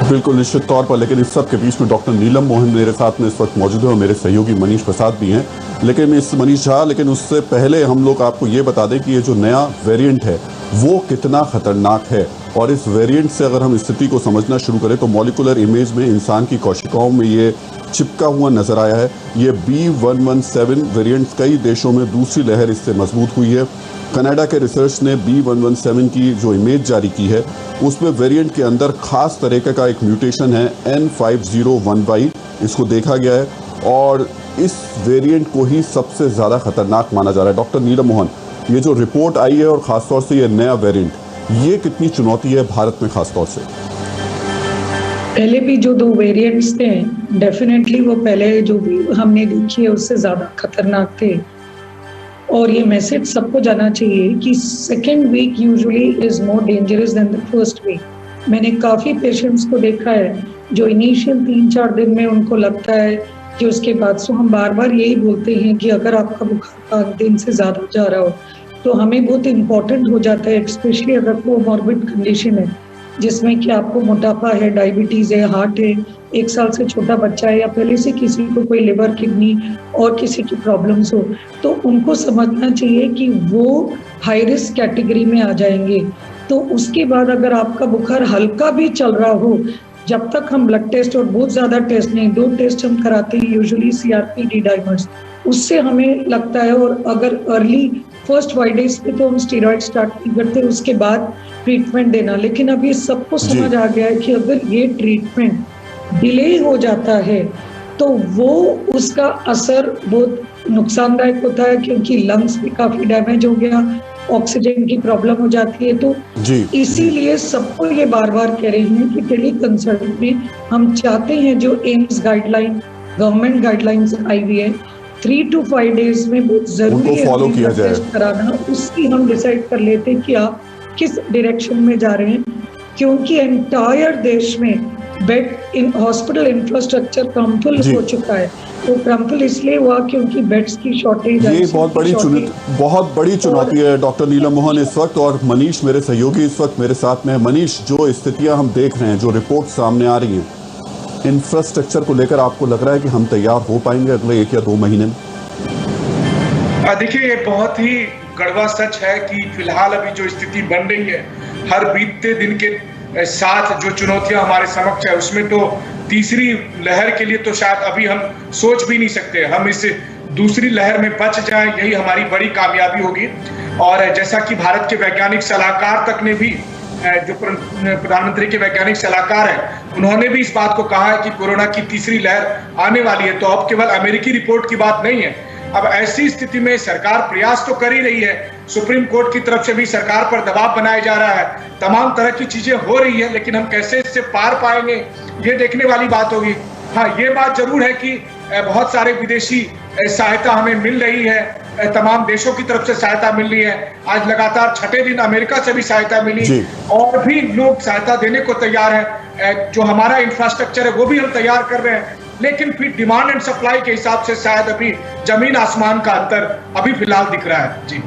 बिल्कुल निश्चित तौर पर, लेकिन इस सब के बीच में डॉक्टर नीलम मोहन मेरे साथ में इस वक्त मौजूद है और मेरे सहयोगी मनीष प्रसाद भी हैं। लेकिन उससे पहले हम लोग आपको ये बता दें कि ये जो नया वेरिएंट है वो कितना खतरनाक है, और इस वेरिएंट से अगर हम स्थिति को समझना शुरू करें तो मॉलिक्यूलर इमेज में इंसान की कोशिकाओं में ये चिपका हुआ नजर आया है। ये B117 वेरिएंट कई देशों में दूसरी लहर इससे मजबूत हुई है। कनाडा के रिसर्च ने B117 की जो इमेज जारी की है उसमें वेरिएंट के अंदर खास तरीके का एक म्यूटेशन है N501Y, इसको देखा गया है और इस वेरिएंट को ही सबसे ज़्यादा खतरनाक माना जा रहा है। डॉक्टर नीलम मोहन, ये जो रिपोर्ट आई है और ख़ासतौर से ये नया वेरिएंट, ये कितनी चुनौती है भारत में ख़ासतौर से? पहले भी जो 2 वेरिएंट्स थे डेफिनेटली वो पहले जो भी हमने देखी है उससे ज़्यादा खतरनाक थे, और ये मैसेज सबको जाना चाहिए कि second week usually is more dangerous than the first week. मैंने काफ़ी पेशेंट्स को देखा है जो इनिशियल 3-4 दिन में उनको लगता है कि उसके बाद से हम बार बार यही बोलते हैं कि अगर आपका बुखार 5 दिन से ज़्यादा जा रहा हो तो हमें बहुत इम्पॉर्टेंट हो जाता है, स्पेशली अगर वो मॉर्बिड कंडीशन है जिसमें कि आपको मोटापा है, डायबिटीज़ है, हार्ट है, 1 साल से छोटा बच्चा है या पहले से किसी को कोई लिवर, किडनी और किसी की प्रॉब्लम्स हो, तो उनको समझना चाहिए कि वो हाई रिस्क कैटेगरी में आ जाएंगे। तो उसके बाद अगर आपका बुखार हल्का भी चल रहा हो, जब तक हम ब्लड टेस्ट और बहुत ज़्यादा टेस्ट नहीं, 2 टेस्ट हम कराते हैं यूजुअली CRP, D-डाइमर्स, उससे हमें लगता है। और अगर अर्ली फर्स्ट 5 डेज पे तो हम स्टेरॉइड स्टार्ट नहीं करते, उसके बाद ट्रीटमेंट देना। लेकिन अब ये सबको समझ आ गया है कि अगर ये ट्रीटमेंट डिले हो जाता है तो वो उसका असर बहुत नुकसानदायक होता है, क्योंकि लंग्स भी काफ़ी डैमेज हो गया, ऑक्सीजन की प्रॉब्लम हो जाती है। तो इसीलिए सबको ये बार बार कह रहे हैं कि टेली कंसल्ट में हम चाहते हैं जो एम्स गाइडलाइन, गवर्नमेंट गाइडलाइंस आई हुई है, 3 to 5 डेज में बहुत जरूरी है फॉलो किया जाए कराना। उसकी हम डिसाइड कर लेते हैं कि आप किस डायरेक्शन में जा रहे हैं, क्योंकि एंटायर देश में bed in hospital infrastructure crumple हो चुका है। तो क्रम्पल इसलिए हुआ क्योंकि बेड्स की शॉर्टेज, ये बहुत बड़ी चुनौती है डॉक्टर नीलम मोहन इस वक्त। और मनीष मेरे सहयोगी इस वक्त मेरे साथ में है। मनीष, जो स्थितियां हम देख रहे हैं, जो रिपोर्ट सामने आ रही हैं, इंफ्रास्ट्रक्चर को लेकर आपको लग रहा है कि हम तैयार हो पाएंगे अगले 1 या 2 महीने में? देखिए, ये बहुत ही कड़वा सच है कि फिलहाल अभी जो स्थिति बन रही है, हर बीतते दिन के साथ जो चुनौतियां हमारे समक्ष है, उसमें तो तीसरी लहर के लिए तो शायद अभी हम सोच भी नहीं सकते। हम इस दूसरी लहर में बच जाएं, यही हमारी बड़ी कामयाबी होगी। और जैसा कि भारत के वैज्ञानिक सलाहकार तक ने भी, जो प्रधानमंत्री के वैज्ञानिक सलाहकार हैं, उन्होंने भी इस बात को कहा है कि कोरोना की तीसरी लहर आने वाली है। तो अब केवल अमेरिकी रिपोर्ट की बात नहीं है। अब ऐसी स्थिति में सरकार प्रयास तो कर ही रही है, सुप्रीम कोर्ट की तरफ से भी सरकार पर दबाव बनाया जा रहा है, तमाम तरह की चीजें हो रही है, लेकिन हम कैसे इससे पार पाएंगे ये देखने वाली बात होगी। हाँ, ये बात जरूर है कि बहुत सारे विदेशी सहायता हमें मिल रही है, तमाम देशों की तरफ से सहायता मिल रही है। आज लगातार 6ठे दिन अमेरिका से भी सहायता मिली और भी लोग सहायता देने को तैयार है। जो हमारा इंफ्रास्ट्रक्चर है वो भी हम तैयार कर रहे हैं, लेकिन फिर डिमांड एंड सप्लाई के हिसाब से शायद अभी जमीन आसमान का अंतर अभी फिलहाल दिख रहा है। जी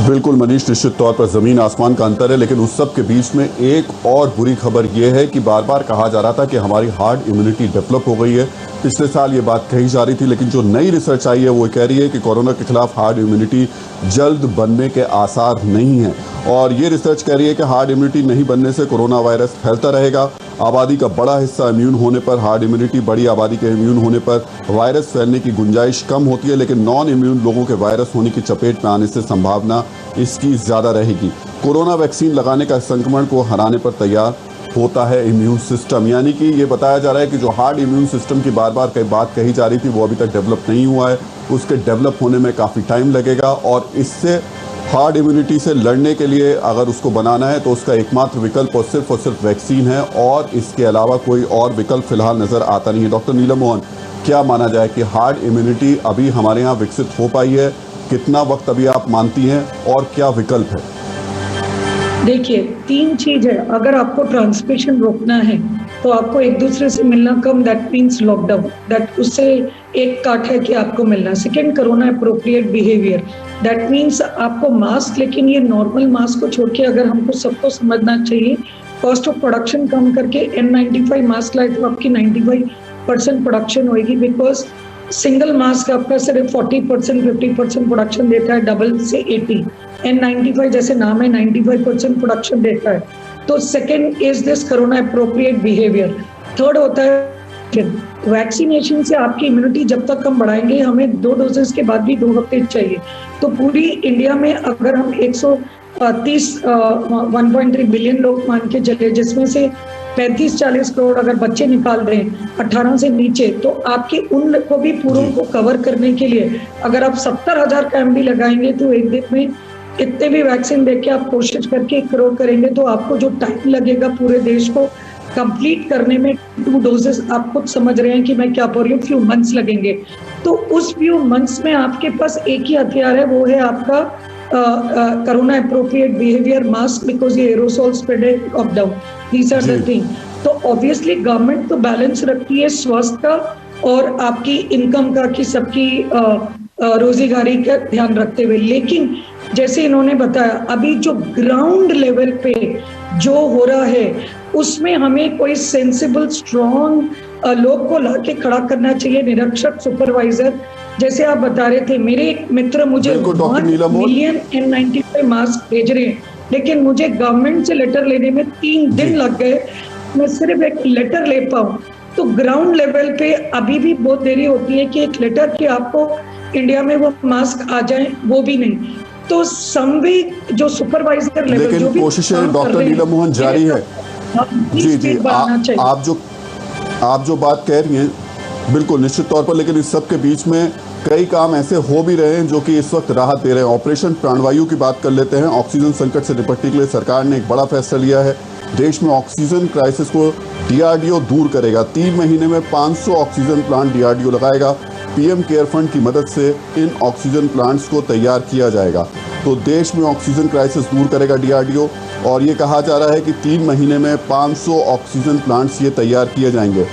बिल्कुल मनीष, निश्चित तौर पर जमीन आसमान का अंतर है। लेकिन उस सब के बीच में एक और बुरी खबर यह है कि बार बार कहा जा रहा था कि हमारी हार्ड इम्यूनिटी डेवलप हो गई है। पिछले साल ये बात कही जा रही थी, लेकिन जो नई रिसर्च आई है वो कह रही है कि कोरोना के खिलाफ हार्ड इम्यूनिटी जल्द बनने के आसार नहीं है। और ये रिसर्च कह रही है कि हार्ड इम्यूनिटी नहीं बनने से कोरोना वायरस फैलता रहेगा। आबादी का बड़ा हिस्सा इम्यून होने पर, हार्ड इम्यूनिटी बड़ी आबादी के इम्यून होने पर वायरस फैलने की गुंजाइश कम होती है, लेकिन नॉन इम्यून लोगों के वायरस होने की चपेट में आने से संभावना इसकी ज़्यादा रहेगी। कोरोना वैक्सीन लगाने का संक्रमण को हराने पर तैयार होता है इम्यून सिस्टम। यानी कि ये बताया जा रहा है कि जो हार्ड इम्यून सिस्टम की बार बार कई बात कही जा रही थी वो अभी तक डेवलप नहीं हुआ है, उसके डेवलप होने में काफ़ी टाइम लगेगा। और इससे हार्ड इम्यूनिटी से लड़ने के लिए अगर उसको बनाना है तो उसका एकमात्र विकल्प और सिर्फ वैक्सीन है, और इसके अलावा कोई और विकल्प फिलहाल नज़र आता नहीं है। डॉक्टर नीलम मोहन, क्या माना जाए कि हार्ड इम्यूनिटी अभी हमारे यहाँ विकसित हो पाई है? कितना वक्त अभी आप मानती हैं और क्या विकल्प है? देखिए, 3 चीज है। अगर आपको ट्रांसमिशन रोकना है तो आपको एक दूसरे से मिलना कम, दैट मीन्स लॉकडाउन, दैट उससे एक काट है कि आपको मिलना। Second, corona appropriate behaviour, that means आपको मास्क, लेकिन ये नॉर्मल मास्क को छोड़ के अगर हमको सबको समझना चाहिए कॉस्ट ऑफ प्रोडक्शन कम करके N95 मास्क लाए तो आपकी 95% प्रोडक्शन होगी, बिकॉज सिंगल मास्क आपका सिर्फ 40% 50% प्रोडक्शन देता है, डबल से 80। N95 जैसे नाम है 95% प्रोडक्शन देता है। तो second is this corona appropriate behaviour. Third होता है वैक्सीनेशन से आपकी इम्यूनिटी जब तक हम बढ़ाएंगे, हमें 2 डोजेस के बाद भी 2 हफ्ते चाहिए। तो पूरी इंडिया में अगर हम 1.3 बिलियन लोग मान के चले, जिसमें से 35-40 करोड़ अगर बच्चे निकाल दें 18 से नीचे, तो आपके उन को भी पूरों को कवर करने के लिए अगर आप 70,000 का MD लगाएंगे तो एक दिन में इतने भी वैक्सीन देके आप कोशिश करके 1 करोड़ करेंगे, तो आपको जो टाइम लगेगा पूरे देश को कंप्लीट करने में 2 डोजेस, आप खुद समझ रहे हैं कि मैं क्या बोल रही हूँ, फ्यू मंथ्स लगेंगे। तो उस फ्यू मंथ्स में आपके पास एक ही हथियार है, वो है आपका corona appropriate behaviour mask, because ये aerosol spread of down, these are the thing. तो ऑब्वियसली गवर्नमेंट तो बैलेंस रखती है स्वास्थ्य का और आपकी इनकम का, कि सबकी रोजगारी का ध्यान रखते हुए, लेकिन जैसे इन्होंने बताया अभी जो ग्राउंड लेवल पे जो हो रहा है उसमें हमें कोई सेंसिबल स्ट्रॉन्ग लोग को लाके खड़ा करना चाहिए, निरीक्षक, सुपरवाइजर। जैसे आप बता रहे थे, मेरे एक मित्र मुझे 1 मिलियन N95 मास्क भेज रहे हैं, लेकिन मुझे गवर्नमेंट से लेटर लेने में 3 दिन लग गए, मैं सिर्फ एक लेटर ले पाऊँ। तो ग्राउंड लेवल पे अभी भी बहुत देरी होती है कि एक लेटर कि आपको इंडिया में वो मास्क आ जाए, वो भी नहीं। तो समवे जो सुपरवाइजर लेवल, लेकिन जो भी कोशिशें डॉक्टर नीलम मोहन जारी है। जी आप जो बात कह रही हैं बिल्कुल निश्चित तौर पर, लेकिन इस सब के बीच में कई काम ऐसे हो भी रहे हैं जो कि इस वक्त राहत दे रहे हैं। ऑपरेशन प्राणवायु की बात कर लेते हैं। ऑक्सीजन संकट से निपटने के लिए सरकार ने एक बड़ा फैसला लिया है। देश में ऑक्सीजन क्राइसिस को DRDO दूर करेगा। 3 महीने में 500 ऑक्सीजन प्लांट DRDO लगाएगा। PM केयर फंड की मदद से इन ऑक्सीजन प्लांट्स को तैयार किया जाएगा। तो देश में ऑक्सीजन क्राइसिस दूर करेगा DRDO, और ये कहा जा रहा है कि 3 महीने में 500 ऑक्सीजन प्लांट्स ये तैयार किए जाएंगे।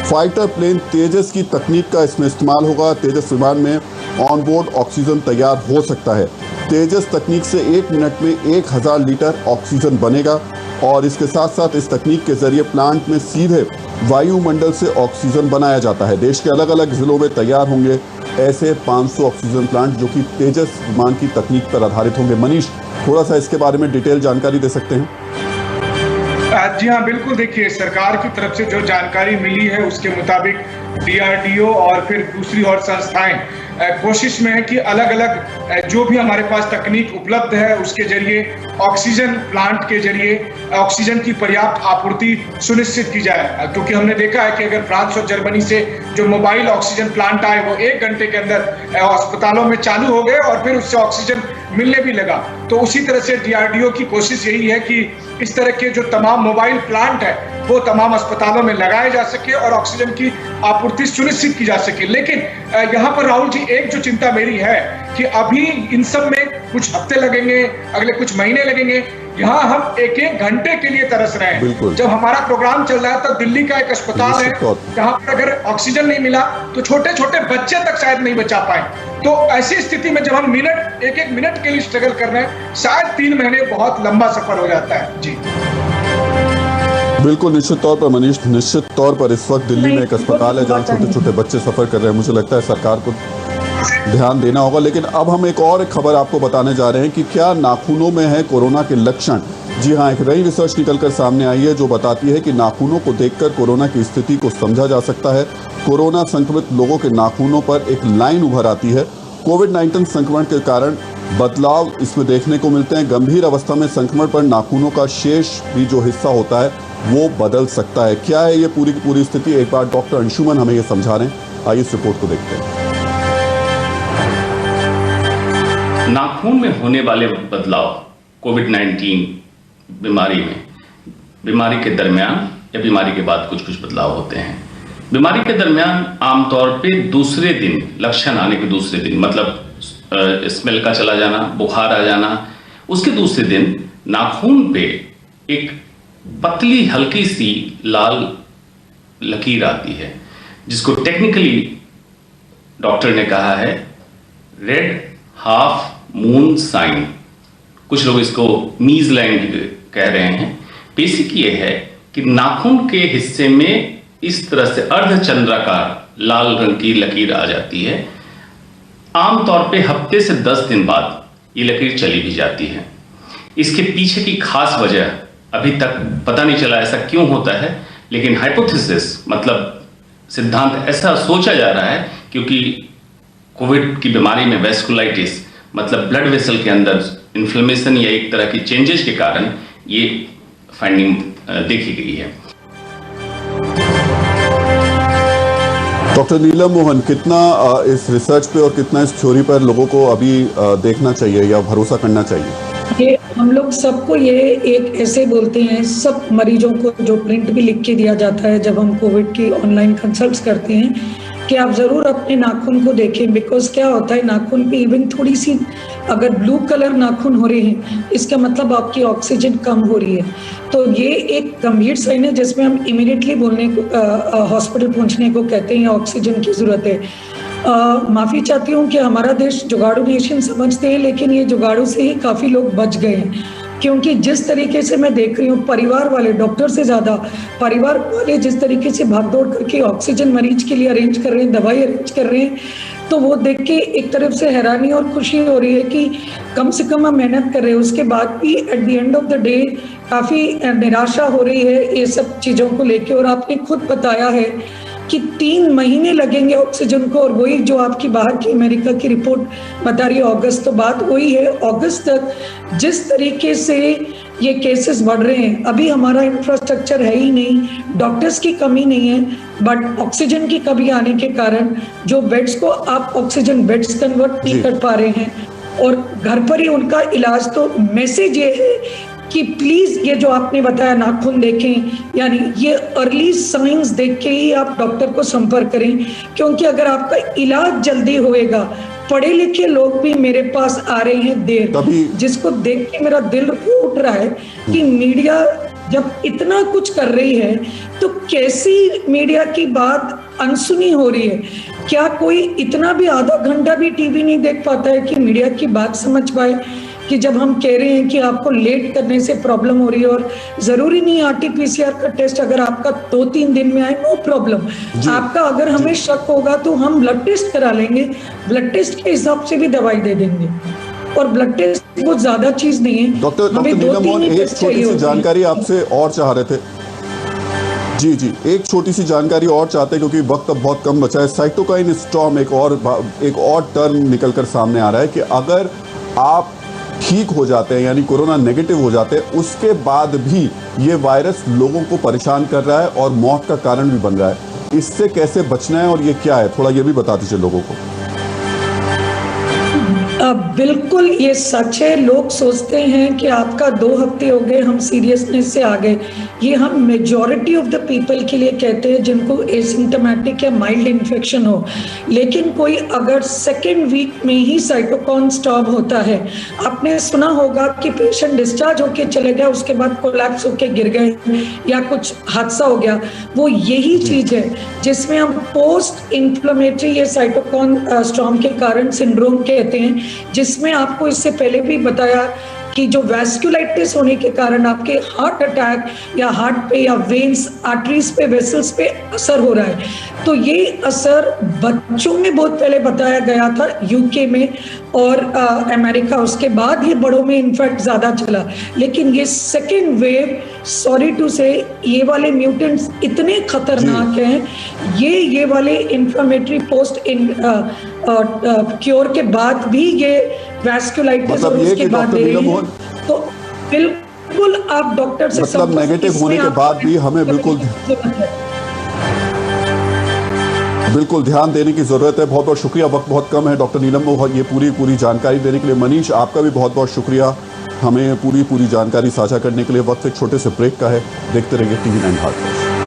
फाइटर प्लेन तेजस की तकनीक का इसमें इस्तेमाल होगा। तेजस विमान में ऑनबोर्ड ऑक्सीजन तैयार हो सकता है। तेजस तकनीक से 1 मिनट में 1000 लीटर ऑक्सीजन बनेगा, और इसके साथ साथ इस तकनीक के जरिए प्लांट में सीधे वायुमंडल से ऑक्सीजन बनाया जाता है। देश के अलग अलग जिलों में तैयार होंगे ऐसे 500 ऑक्सीजन प्लांट जो कि तेजस विमान की तकनीक पर आधारित होंगे। मनीष, थोड़ा सा इसके बारे में डिटेल जानकारी दे सकते हैं? जी हाँ, बिल्कुल। देखिए, सरकार की तरफ से जो जानकारी मिली है उसके मुताबिक DRDO और फिर दूसरी और संस्थाएं कोशिश में है कि अलग अलग जो भी हमारे पास तकनीक उपलब्ध है उसके जरिए ऑक्सीजन प्लांट के जरिए ऑक्सीजन की पर्याप्त आपूर्ति सुनिश्चित की जाए। क्योंकि हमने देखा है कि अगर फ्रांस और जर्मनी से जो मोबाइल ऑक्सीजन प्लांट आए वो 1 घंटे के अंदर अस्पतालों में चालू हो गए और फिर उससे ऑक्सीजन मिलने भी लगा। तो उसी तरह से DRDO की कोशिश यही है कि इस तरह के जो तमाम मोबाइल प्लांट है वो तमाम अस्पतालों में लगाए जा सके और ऑक्सीजन की आपूर्ति सुनिश्चित की जा सके। लेकिन यहाँ पर राहुल जी, एक जो चिंता मेरी है कि अभी इन सब में कुछ हफ्ते लगेंगे, अगले कुछ महीने लगेंगे। यहाँ हम 1-1 घंटे के लिए तरस रहे हैं। जब हमारा प्रोग्राम चल रहा है तो दिल्ली का एक अस्पताल है जहाँ पर अगर ऑक्सीजन नहीं मिला तो छोटे छोटे बच्चे तक शायद नहीं बचा पाए। तो ऐसी स्थिति में जब हम 1-1 मिनट के लिए स्ट्रगल कर रहे हैं, शायद 3 महीने बहुत लंबा सफर हो जाता है। जी बिल्कुल, निश्चित तौर पर मनीष, निश्चित तौर पर इस वक्त दिल्ली में एक अस्पताल है जहाँ छोटे छोटे बच्चे सफर कर रहे हैं। मुझे लगता है सरकार को ध्यान देना होगा। लेकिन अब हम एक और खबर आपको बताने जा रहे हैं कि क्या नाखूनों में है कोरोना के लक्षण। जी हाँ, एक नई रिसर्च निकलकर सामने आई है जो बताती है कि नाखूनों को देखकर कोरोना की स्थिति को समझा जा सकता है। कोरोना संक्रमित लोगों के नाखूनों पर एक लाइन उभर आती है। कोविड-19 संक्रमण के कारण बदलाव इसमें देखने को मिलते हैं। गंभीर अवस्था में संक्रमण पर नाखूनों का शेष भी जो हिस्सा होता है वो बदल सकता है। क्या है ये पूरी की पूरी स्थिति, एक बार डॉक्टर अंशुमन हमें ये समझा रहे हैं। आइए इस रिपोर्ट को देखते हैं। नाखून में होने वाले बदलाव कोविड-19 बीमारी के दरमियान या बीमारी के बाद कुछ बदलाव होते हैं। बीमारी के दरमियान आमतौर पे दूसरे दिन, लक्षण आने के दूसरे दिन, मतलब स्मेल का चला जाना, बुखार आ जाना, उसके दूसरे दिन नाखून पे एक पतली हल्की सी लाल लकीर आती है जिसको टेक्निकली डॉक्टर ने कहा है रेड हाफ मून साइन। कुछ लोग इसको मीज लाइन कह रहे हैं। बेसिक ये है कि नाखून के हिस्से में इस तरह से अर्धचंद्राकार लाल रंग की लकीर आ जाती है। आमतौर पे हफ्ते से 10 दिन बाद ये लकीर चली भी जाती है। इसके पीछे की खास वजह अभी तक पता नहीं चला ऐसा क्यों होता है, लेकिन हाइपोथेसिस मतलब सिद्धांत ऐसा सोचा जा रहा है क्योंकि कोविड की बीमारी में वेस्कुलाइटिस मतलब ब्लड वेसल के अंदर इन्फ्लेमेशन या एक तरह की चेंजेस के कारण ये फाइंडिंग देखी गई है। डॉक्टर नीलम मोहन, कितना इस रिसर्च पे और कितना इस थ्योरी पर लोगों को अभी देखना चाहिए या भरोसा करना चाहिए? ये हम लोग सबको ये एक ऐसे बोलते हैं, सब मरीजों को जो प्रिंट भी लिख के दिया जाता है जब हम कोविड की ऑनलाइन कंसल्ट्स करते हैं कि आप जरूर अपने नाखून को देखें। बिकॉज क्या होता है, नाखून पे इवन थोड़ी सी अगर ब्लू कलर नाखून हो रहे हैं, इसका मतलब आपकी ऑक्सीजन कम हो रही है। तो ये एक गंभीर साइन है जिसमें हम इमीडिएटली बोलने को हॉस्पिटल पहुंचने को कहते हैं, ऑक्सीजन की जरूरत है। माफी चाहती हूँ कि हमारा देश जुगाड़ू नेशन समझते हैं, लेकिन ये जुगाड़ू से ही काफी लोग बच गए हैं। क्योंकि जिस तरीके से मैं देख रही हूँ, परिवार वाले डॉक्टर से ज्यादा परिवार वाले जिस तरीके से भागदौड़ करके ऑक्सीजन मरीज के लिए अरेंज कर रहे हैं, दवाई अरेंज कर रहे हैं, तो वो देख के एक तरफ से हैरानी और खुशी हो रही है कि कम से कम हम मेहनत कर रहे हैं। उसके बाद भी at the end of the day काफी निराशा हो रही है ये सब चीजों को लेके। और आपने खुद बताया है कि 3 महीने लगेंगे ऑक्सीजन को, और वही जो आपकी बाहर की अमेरिका की रिपोर्ट बता रही है अगस्त, तो बात वही है। अगस्त तक जिस तरीके से ये केसेस बढ़ रहे हैं, अभी हमारा इंफ्रास्ट्रक्चर है ही नहीं, डॉक्टर्स की कमी नहीं है, बट ऑक्सीजन की कमी आने के कारण जो बेड्स को आप ऑक्सीजन बेड्स कन्वर्ट नहीं कर पा रहे हैं और घर पर ही उनका इलाज। तो मैसेज ये है कि प्लीज ये जो आपने बताया नाखून देखें, यानी ये अर्ली साइंस देख के ही आप डॉक्टर को संपर्क करें, क्योंकि अगर आपका इलाज जल्दी होएगा, पढ़े लिखे लोग भी मेरे पास आ रहे हैं देर, जिसको देख के मेरा दिल टूट रहा है कि मीडिया जब इतना कुछ कर रही है तो कैसी मीडिया की बात अनसुनी हो रही है। क्या कोई इतना भी आधा घंटा भी टीवी नहीं देख पाता है कि मीडिया की बात समझ पाए कि जब हम कह रहे हैं कि आपको लेट करने से प्रॉब्लम हो रही है, और जरूरी नहीं आरटी-पीसीआर का टेस्ट अगर आपका 2-3 दिन में आए, नो प्रॉब्लम। आपका अगर हमें शक होगा तो हम ब्लड टेस्ट करा लेंगे, ब्लड टेस्ट के हिसाब से भी दवाई दे देंगे, और ब्लड टेस्ट बहुत ज्यादा चीज नहीं है। डॉक्टर नीलम मोहन, एक छोटी सी जानकारी आपसे और चाह रहे थे। जी, एक छोटी सी जानकारी और चाहते हैं क्योंकि वक्त अब बहुत कम बचा है। साइटोकाइन स्टॉर्म एक और टर्म निकलकर सामने आ रहा है कि अगर आप ठीक हो जाते हैं यानी कोरोना नेगेटिव हो जाते हैं, उसके बाद भी ये वायरस लोगों को परेशान कर रहा है और मौत का कारण भी बन रहा है। इससे कैसे बचना है और ये क्या है, थोड़ा ये भी बता दीजिए लोगों को। बिल्कुल ये सच है। लोग सोचते हैं कि आपका 2 हफ्ते हो गए, हम सीरियसनेस से आ गए। ये हम मेजॉरिटी ऑफ द पीपल के लिए कहते हैं जिनको एसिम्टोमेटिक या माइल्ड इन्फेक्शन हो, लेकिन कोई अगर 2nd वीक में ही साइटोकाइन स्टॉर्म होता है, आपने सुना होगा कि पेशेंट डिस्चार्ज होके चले गया, उसके बाद कोलैप्स होके गिर गए या कुछ हादसा हो गया, वो यही चीज है जिसमें हम पोस्ट इन्फ्लेमेटरी ये साइटोकाइन स्टॉर्म के कारण सिंड्रोम कहते हैं, जिसमें आपको इससे पहले भी बताया कि जो वैस्कुलाइटिस होने के कारण आपके हार्ट अटैक या हार्ट पे या वेन्स आर्टरीज पे वेसल्स पे असर हो रहा है। तो ये असर बच्चों में बहुत पहले बताया गया था यूके में और अमेरिका, उसके बाद ये बड़ों में इनफैक्ट ज्यादा चला। लेकिन ये 2nd वेव, सॉरी टू से, ये वाले म्यूटेंट्स इतने खतरनाक हैं, ये वाले इन्फ्लेमेटरी पोस्ट क्योर के बाद भी ये वैस्कुलाइटिस और उसके बाद दे रही है। तो बिल्कुल आप डॉक्टर से मतलब नेगेटिव होने के बाद भी हमें बिल्कुल ध्यान देने की जरूरत है। बहुत बहुत शुक्रिया, वक्त बहुत कम है। डॉक्टर नीलम मोहन ये पूरी जानकारी देने के लिए। मनीष, आपका भी बहुत बहुत शुक्रिया हमें पूरी जानकारी साझा करने के लिए। वक्त एक छोटे से ब्रेक का है, देखते रहिए TV9 भारत।